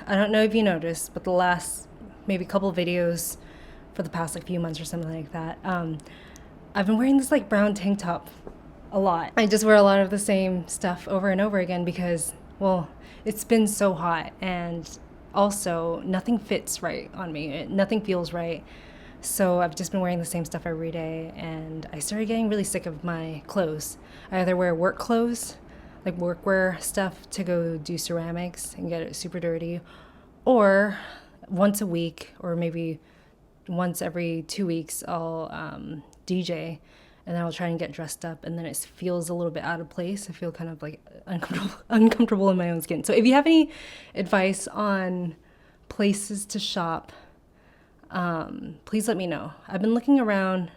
I don't know if you noticed, but the last maybe couple videos for the past like few months or something like that, I've been wearing this like brown tank top a lot. I just wear a lot of the same stuff over and over again because, well, it's been so hot, and also nothing fits right on me. Nothing feels right. So I've just been wearing the same stuff every day, and I started getting really sick of my clothes. I either wear work clothes, like workwear stuff, to go do ceramics and get it super dirty, or once a week, or maybe once every 2 weeks, I'll DJ, and then I'll try and get dressed up, and then it feels a little bit out of place. I feel kind of like uncomfortable in my own skin. So if you have any advice on places to shop, please let me know. I've been looking around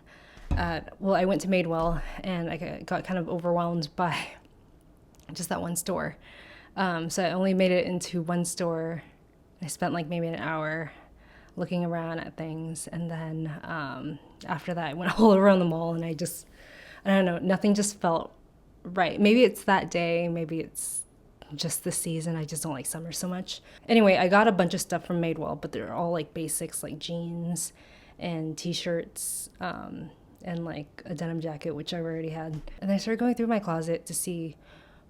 well, I went to Madewell, and I got kind of overwhelmed by just that one store. So I only made it into one store. I spent like maybe an hour looking around at things, and then after that I went all around the mall, and I don't know, nothing just felt right. Maybe it's that day, maybe it's just the season. I just don't like summer so much. Anyway, I got a bunch of stuff from Madewell, but they're all like basics, like jeans and t-shirts, and like a denim jacket, which I've already had. And I started going through my closet to see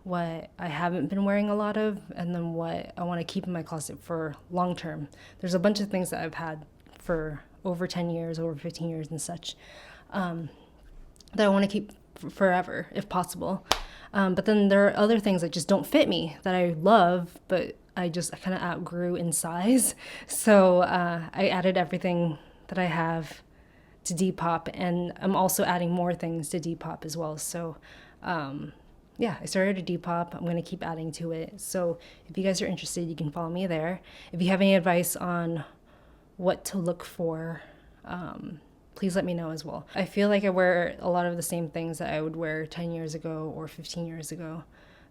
what I haven't been wearing a lot of, and then what I want to keep in my closet for long term. There's a bunch of things that I've had for over 10 years, over 15 years and such, that I want to keep forever if possible. But then there are other things that just don't fit me that I love, but I kind of outgrew in size. So I added everything that I have to Depop, and I'm also adding more things to Depop as well. So yeah, I started a Depop. I'm going to keep adding to it. So if you guys are interested, you can follow me there. If you have any advice on what to look for, please let me know as well. I feel like I wear a lot of the same things that I would wear 10 years ago or 15 years ago.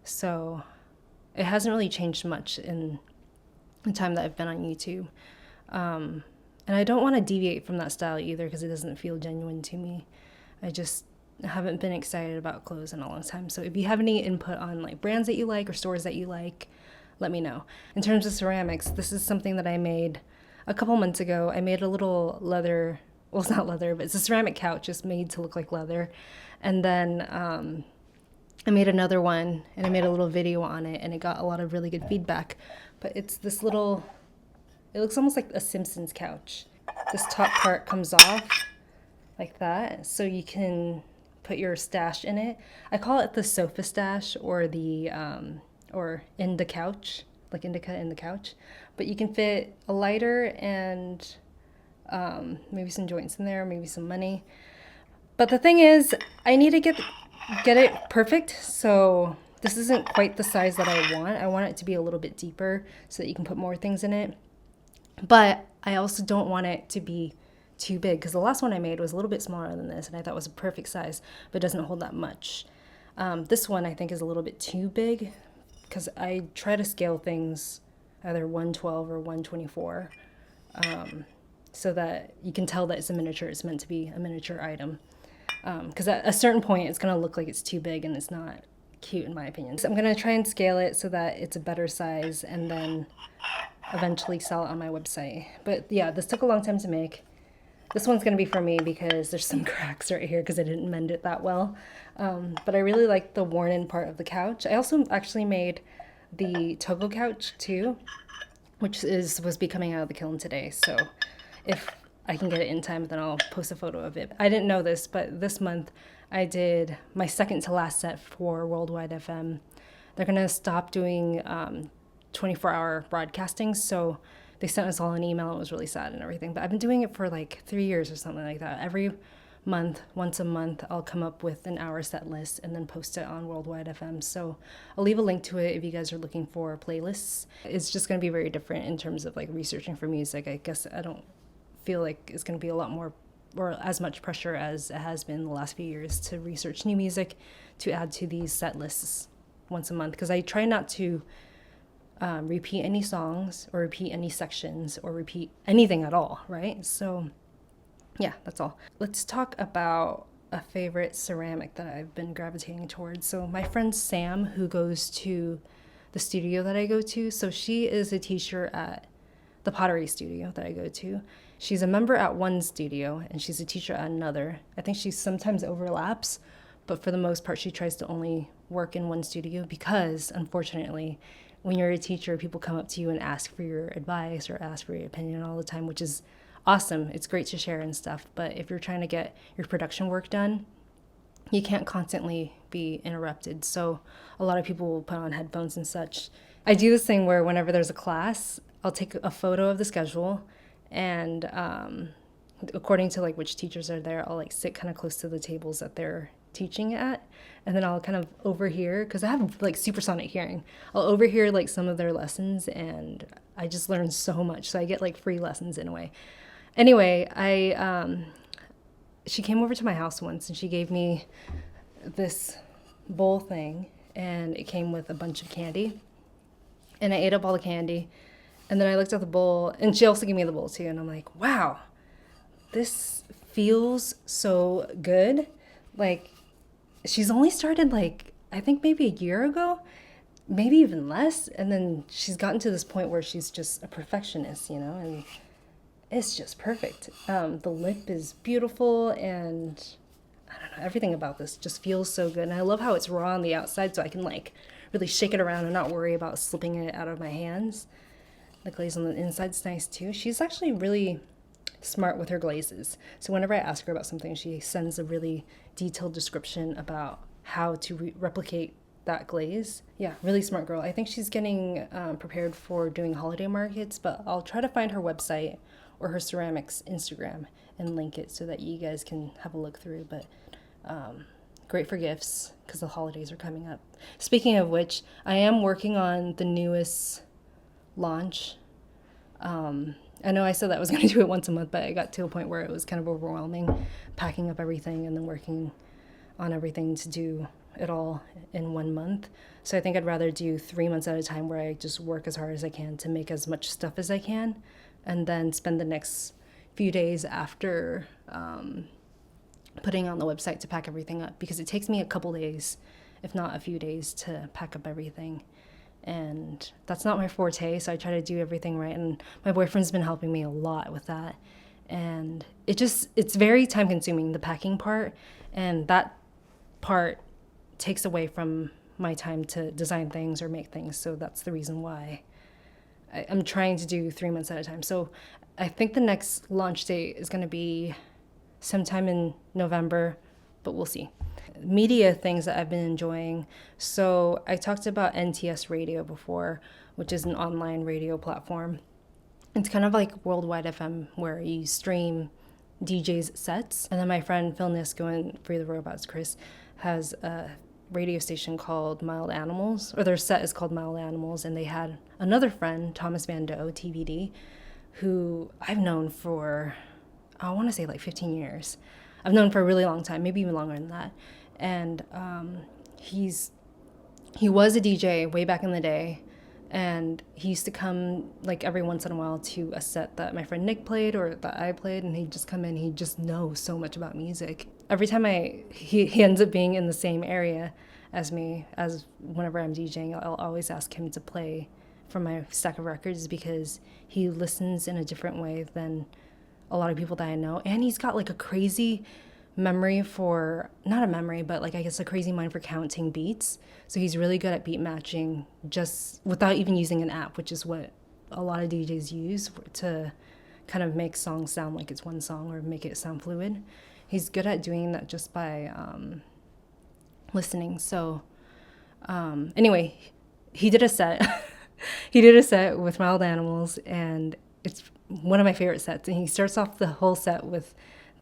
So it hasn't really changed much in the time that I've been on YouTube. And I don't want to deviate from that style either, because it doesn't feel genuine to me. I just haven't been excited about clothes in a long time. So if you have any input on like brands that you like or stores that you like, let me know. In terms of ceramics, this is something that I made a couple months ago. I made a little leather, well, it's not leather, but it's a ceramic couch just made to look like leather. And then I made another one, and I made a little video on it, and it got a lot of really good feedback. But it's this little, it looks almost like a Simpsons couch. This top part comes off like that, so you can put your stash in it. I call it the sofa stash, or the or in the couch, like indica in the couch. But you can fit a lighter and maybe some joints in there, maybe some money. But the thing is, I need to get it perfect. So this isn't quite the size that I want. I want it to be a little bit deeper so that you can put more things in it. But I also don't want it to be too big, because the last one I made was a little bit smaller than this, and I thought it was a perfect size, but doesn't hold that much. This one I think is a little bit too big, because I try to scale things either 112 or 124, so that you can tell that it's a miniature. It's meant to be a miniature item, because at a certain point it's going to look like it's too big, and it's not cute in my opinion. So I'm going to try and scale it so that it's a better size, and then eventually sell it on my website. But yeah, this took a long time to make. This one's going to be for me because there's some cracks right here because I didn't mend it that well. But I really like the worn-in part of the couch. I also actually made the Togo couch too, which was be coming out of the kiln today. So if I can get it in time, then I'll post a photo of it. I didn't know this, but this month I did my second to last set for Worldwide FM. They're going to stop doing 24-hour broadcasting, so they sent us all an email. It was really sad and everything, but I've been doing it for like 3 years or something like that. Every month, once a month, I'll come up with an hour set list and then post it on Worldwide FM. So I'll leave a link to it if you guys are looking for playlists. It's just going to be very different in terms of like researching for music. I guess I don't feel like it's going to be a lot more or as much pressure as it has been the last few years to research new music to add to these set lists once a month, because I try not to repeat any songs or repeat any sections or repeat anything at all, right? So yeah, that's all. Let's talk about a favorite ceramic that I've been gravitating towards. So my friend Sam, who goes to the studio that I go to. So she is a teacher at the pottery studio that I go to. She's a member at one studio and she's a teacher at another. I think she sometimes overlaps, but for the most part, she tries to only work in one studio because, unfortunately, when you're a teacher, people come up to you and ask for your advice or ask for your opinion all the time, which is awesome. It's great to share and stuff. But if you're trying to get your production work done, you can't constantly be interrupted. So a lot of people will put on headphones and such. I do this thing where whenever there's a class, I'll take a photo of the schedule and according to like which teachers are there, I'll like sit kind of close to the tables that they're teaching at, and then I'll kind of overhear, because I have like supersonic hearing, I'll overhear like some of their lessons, and I just learn so much. So I get like free lessons in a way. Anyway, she came over to my house once and she gave me this bowl thing, and it came with a bunch of candy, and I ate up all the candy, and then I looked at the bowl, and she also gave me the bowl too, and I'm like, wow, this feels so good. Like, she's only started like, I think maybe a year ago, maybe even less, and then she's gotten to this point where she's just a perfectionist, you know, and it's just perfect. The lip is beautiful, and I don't know, everything about this just feels so good. And I love how it's raw on the outside, so I can like really shake it around and not worry about slipping it out of my hands. The glaze on the inside's nice too. She's actually really smart with her glazes. So whenever I ask her about something, she sends a really detailed description about how to replicate that glaze. Yeah, really smart girl. I think she's getting prepared for doing holiday markets, but I'll try to find her website or her ceramics Instagram and link it so that you guys can have a look through. But great for gifts because the holidays are coming up. Speaking of which, I am working on the newest launch. I know I said that I was going to do it once a month, but I got to a point where it was kind of overwhelming, packing up everything and then working on everything to do it all in 1 month. So I think I'd rather do 3 months at a time where I just work as hard as I can to make as much stuff as I can, and then spend the next few days after putting on the website to pack everything up, because it takes me a couple days, if not a few days, to pack up everything. And that's not my forte, so I try to do everything right, and my boyfriend's been helping me a lot with that. And it's very time consuming, the packing part, and that part takes away from my time to design things or make things. So that's the reason why I'm trying to do 3 months at a time. So I think the next launch date is going to be sometime in November, but we'll see. Media things that I've been enjoying. So I talked about NTS Radio before, which is an online radio platform. It's kind of like Worldwide FM, where you stream DJs' sets. And then my friend Phil Nisko and Free the Robots Chris has a radio station called Mild Animals, or their set is called Mild Animals, and they had another friend, Thomas Van Doe, TVD, who I've known for, I want to say like 15 years. I've known for a really long time, maybe even longer than that. And he was a DJ way back in the day, and he used to come like every once in a while to a set that my friend Nick played or that I played, and he'd just come in. He just knows so much about music. Every time he ends up being in the same area as me, as whenever I'm DJing, I'll always ask him to play from my stack of records, because he listens in a different way than a lot of people that I know. And he's got like a crazy memory for, not a memory, but like I guess a crazy mind for counting beats. So he's really good at beat matching just without even using an app, which is what a lot of DJs use to kind of make songs sound like it's one song or make it sound fluid. He's good at doing that just by listening. So anyway, he did a set. He did a set with Mild Animals, and it's one of my favorite sets. And he starts off the whole set with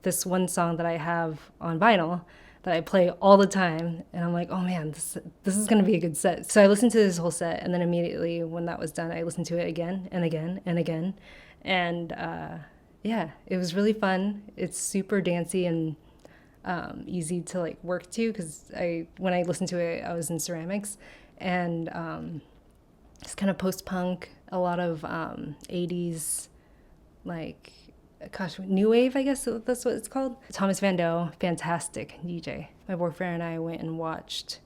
this one song that I have on vinyl that I play all the time. And I'm like, oh man, this is going to be a good set. So I listened to this whole set, and then immediately when that was done, I listened to it again and again and again. And yeah, it was really fun. It's super dancey and easy to like work to, because when I listened to it, I was in ceramics, and it's kind of post-punk, a lot of 80s, like, gosh, new wave, I guess that's what it's called. Thomas Van Doe, fantastic DJ. My boyfriend and I went and watched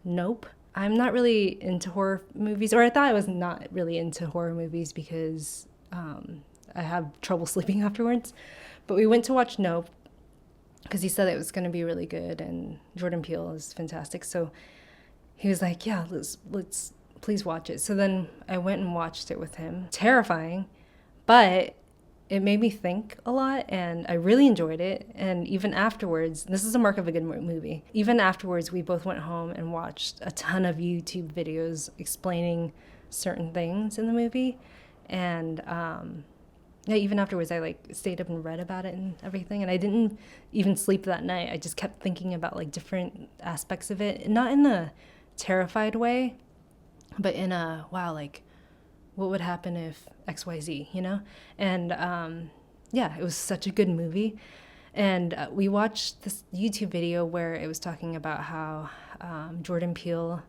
Nope I'm not really into horror movies, or I thought I was not really into horror movies because I have trouble sleeping afterwards. But we went to watch Nope because he said it was going to be really good, and Jordan Peele is fantastic. So he was like, "Yeah, let's please watch it." So then I went and watched it with him. Terrifying, but it made me think a lot, and I really enjoyed it. And even afterwards, this is a mark of a good movie. Even afterwards, we both went home and watched a ton of YouTube videos explaining certain things in the movie, and yeah, even afterwards, I like stayed up and read about it and everything. And I didn't even sleep that night. I just kept thinking about like different aspects of it, not in a terrified way, but in a wow, like what would happen if XYZ, you know? And yeah, it was such a good movie. And we watched this YouTube video where it was talking about how Jordan Peele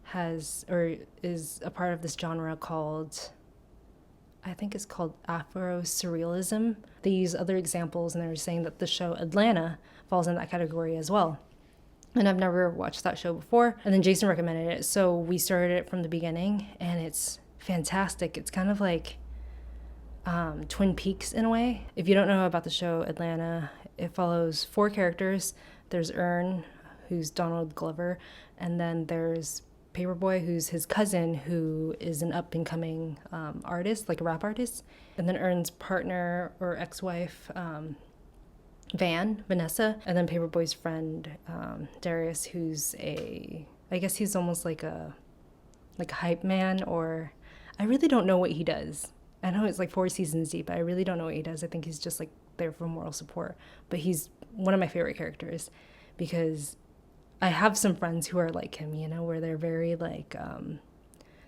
has or is a part of this genre called, I think it's called Afro Surrealism. They use other examples, and they were saying that the show Atlanta falls in that category as well. And I've never watched that show before. And then Jason recommended it, so we started it from the beginning, and it's fantastic. It's kind of like Twin Peaks in a way. If you don't know about the show Atlanta, it follows 4 characters. There's Ern, who's Donald Glover, and then there's Paperboy, who's his cousin, who is an up-and-coming artist, like a rap artist. And then Ern's partner or ex-wife, Vanessa. And then Paperboy's friend, Darius, who's I guess he's almost like a hype man, or I really don't know what he does. I know it's like 4 seasons deep, but I really don't know what he does. I think he's just like there for moral support. But he's one of my favorite characters because I have some friends who are like him, you know, where they're very like,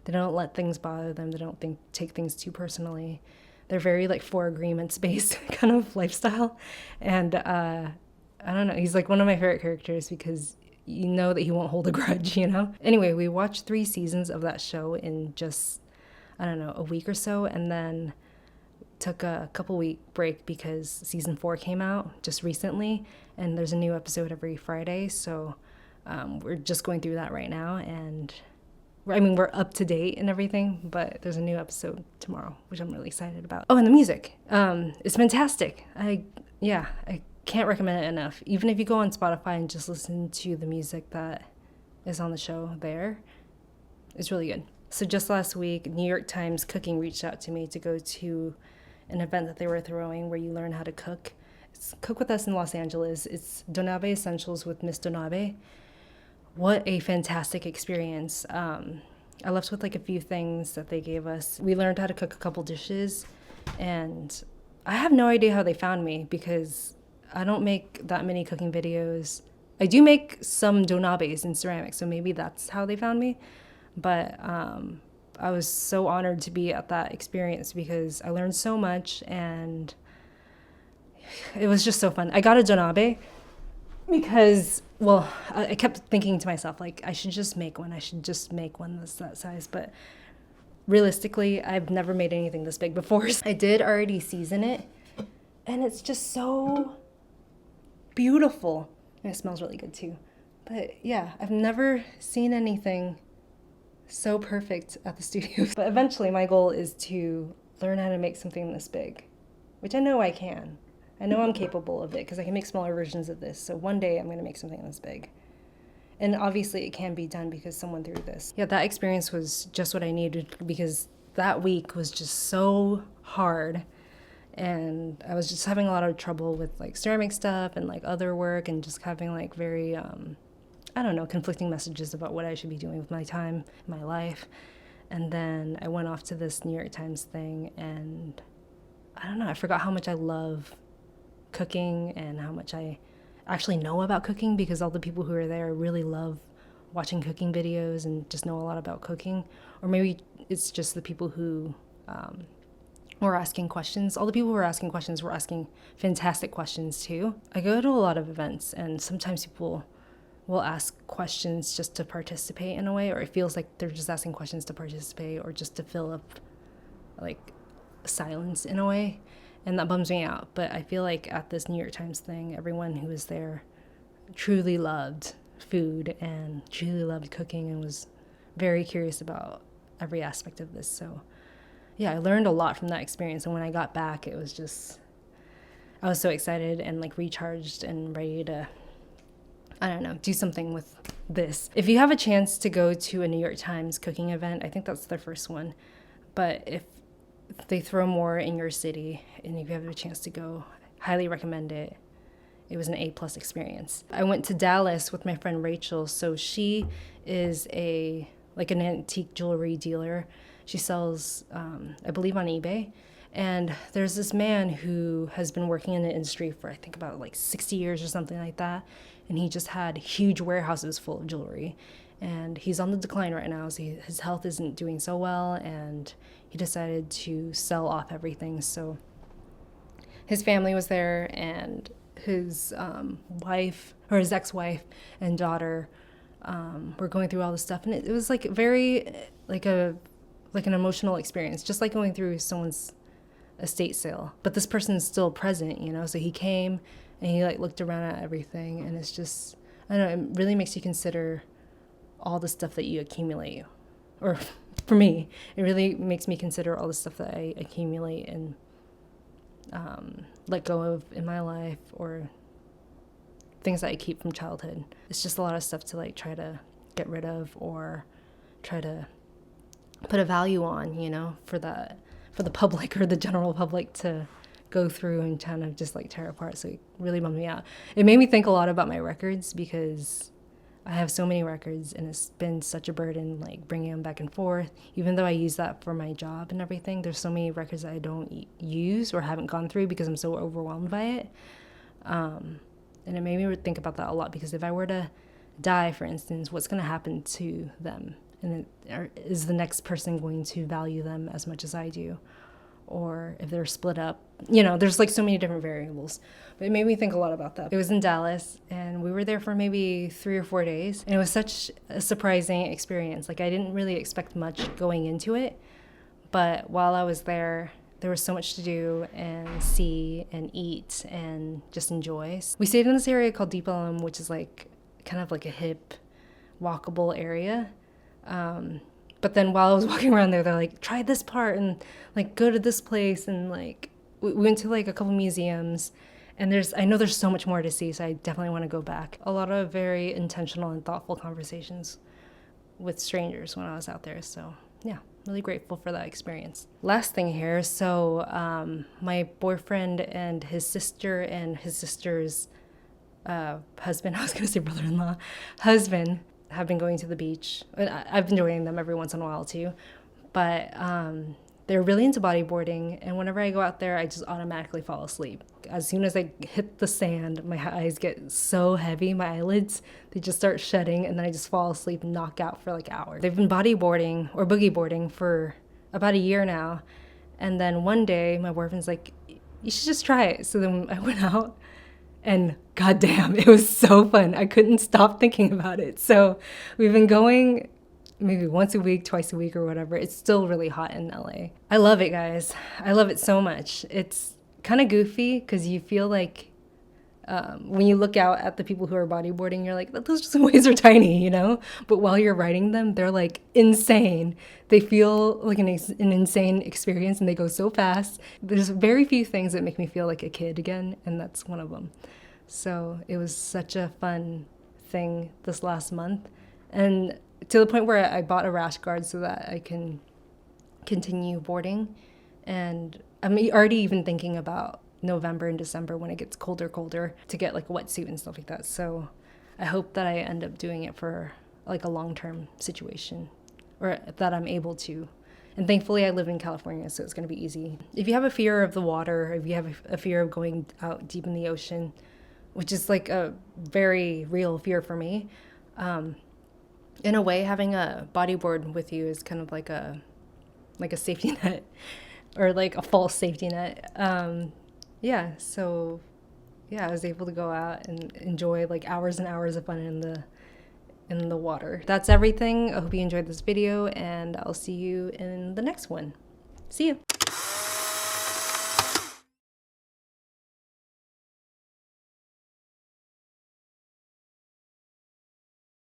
they don't let things bother them. They don't take things too personally. They're very like 4 agreements based kind of lifestyle. And I don't know, he's like one of my favorite characters because you know that he won't hold a grudge, you know? Anyway, we watched 3 seasons of that show in just, I don't know, a week or so, and then took a couple-week break because season 4 came out just recently, and there's a new episode every Friday, so we're just going through that right now, and we're up to date and everything, but there's a new episode tomorrow, which I'm really excited about. Oh, and the music. It's fantastic. I can't recommend it enough. Even if you go on Spotify and just listen to the music that is on the show there, it's really good. So just last week, New York Times Cooking reached out to me to go to an event that they were throwing where you learn how to cook. It's Cook With Us in Los Angeles. It's Donabe Essentials with Miss Donabe. What a fantastic experience. I left with like a few things that they gave us. We learned how to cook a couple dishes, and I have no idea how they found me because I don't make that many cooking videos. I do make some donabes in ceramic, so maybe that's how they found me. But I was so honored to be at that experience because I learned so much, and it was just so fun. I got a donabe because, well, I kept thinking to myself, like, I should just make one. I should just make one that's that size. But realistically, I've never made anything this big before. I did already season it, and it's just so beautiful. And it smells really good too. But yeah, I've never seen anything so perfect at the studio. But eventually my goal is to learn how to make something this big, which I know I can. I know I'm capable of it because I can make smaller versions of this. So one day I'm going to make something this big. And obviously it can be done because someone threw this. Yeah, that experience was just what I needed because that week was just so hard. And I was just having a lot of trouble with like ceramic stuff and like other work and just having like very, I don't know, conflicting messages about what I should be doing with my time, my life. And then I went off to this New York Times thing, and I don't know, I forgot how much I love cooking and how much I actually know about cooking because all the people who are there really love watching cooking videos and just know a lot about cooking. Or maybe it's just the people who were asking questions. All the people who were asking questions were asking fantastic questions too. I go to a lot of events, and sometimes people will ask questions just to participate in a way, or it feels like they're just asking questions to participate or just to fill up like silence in a way, and that bums me out. But I feel like at this New York Times thing, everyone who was there truly loved food and truly loved cooking and was very curious about every aspect of this. So yeah, I learned a lot from that experience. And when I got back, it was just, I was so excited and like recharged and ready to, I don't know, do something with this. If you have a chance to go to a New York Times cooking event, I think that's their first one. But if they throw more in your city and if you have a chance to go, highly recommend it. It was an A+ experience. I went to Dallas with my friend Rachel. So she is an antique jewelry dealer. She sells, I believe, on eBay. And there's this man who has been working in the industry for I think about like 60 years or something like that. And he just had huge warehouses full of jewelry. And he's on the decline right now. So his health isn't doing so well. And he decided to sell off everything. So his family was there, and his wife, or his ex-wife and daughter were going through all this stuff. And it was like very, like an emotional experience, just like going through someone's estate sale. But this person's still present, you know? So he came and he like looked around at everything, and it's just, I don't know, it really makes you consider all the stuff that you accumulate. Or for me, it really makes me consider all the stuff that I accumulate and let go of in my life, or things that I keep from childhood. It's just a lot of stuff to like try to get rid of or try to put a value on, you know, for the public or the general public to go through and kind of just like tear apart. So it really bummed me out. It made me think a lot about my records, because I have so many records and it's been such a burden, like bringing them back and forth. Even though I use that for my job and everything, there's so many records that I don't use or haven't gone through because I'm so overwhelmed by it. And it made me think about that a lot, because if I were to die, for instance, what's going to happen to them? And is the next person going to value them as much as I do? Or if they're split up, you know, there's like so many different variables. But it made me think a lot about that. It was in Dallas, and we were there for maybe 3 or 4 days. And it was such a surprising experience. Like, I didn't really expect much going into it. But while I was there was so much to do and see and eat and just enjoy. We stayed in this area called Deep Ellum, which is like kind of like a hip, walkable area. But then while I was walking around there, they're like, try this part and like go to this place. And like, we went to like a couple museums, and I know there's so much more to see. So I definitely want to go back. A lot of very intentional and thoughtful conversations with strangers when I was out there. So yeah, really grateful for that experience. Last thing here. So, my boyfriend and his sister and his sister's, husband, I was going to say brother-in-law, husband, have been going to the beach. I've been joining them every once in a while too, but they're really into bodyboarding, and whenever I go out there, I just automatically fall asleep. As soon as I hit the sand, my eyes get so heavy, my eyelids, they just start shutting, and then I just fall asleep and knock out for like hours. They've been bodyboarding or boogie boarding for about a year now, and then one day my boyfriend's like, you should just try it. So then I went out, and goddamn, it was so fun. I couldn't stop thinking about it. So we've been going maybe once a week, twice a week or whatever. It's still really hot in LA. I love it, guys. I love it so much. It's kind of goofy because you feel like when you look out at the people who are bodyboarding, you're like, those waves are tiny, you know? But while you're riding them, they're like insane. They feel like an insane experience, and they go so fast. There's very few things that make me feel like a kid again, and that's one of them. So it was such a fun thing this last month. And to the point where I bought a rash guard so that I can continue boarding. And I'm already even thinking about November and December when it gets colder to get like a wetsuit and stuff like that. So I hope that I end up doing it for like a long-term situation, or that I'm able to. And thankfully I live in California, so it's going to be easy. If you have a fear of the water, if you have a fear of going out deep in the ocean, which is like a very real fear for me, in a way, having a bodyboard with you is kind of like a safety net, or like a false safety net. Yeah, so yeah, I was able to go out and enjoy like hours and hours of fun in the water. That's everything. I hope you enjoyed this video, and I'll see you in the next one. See ya.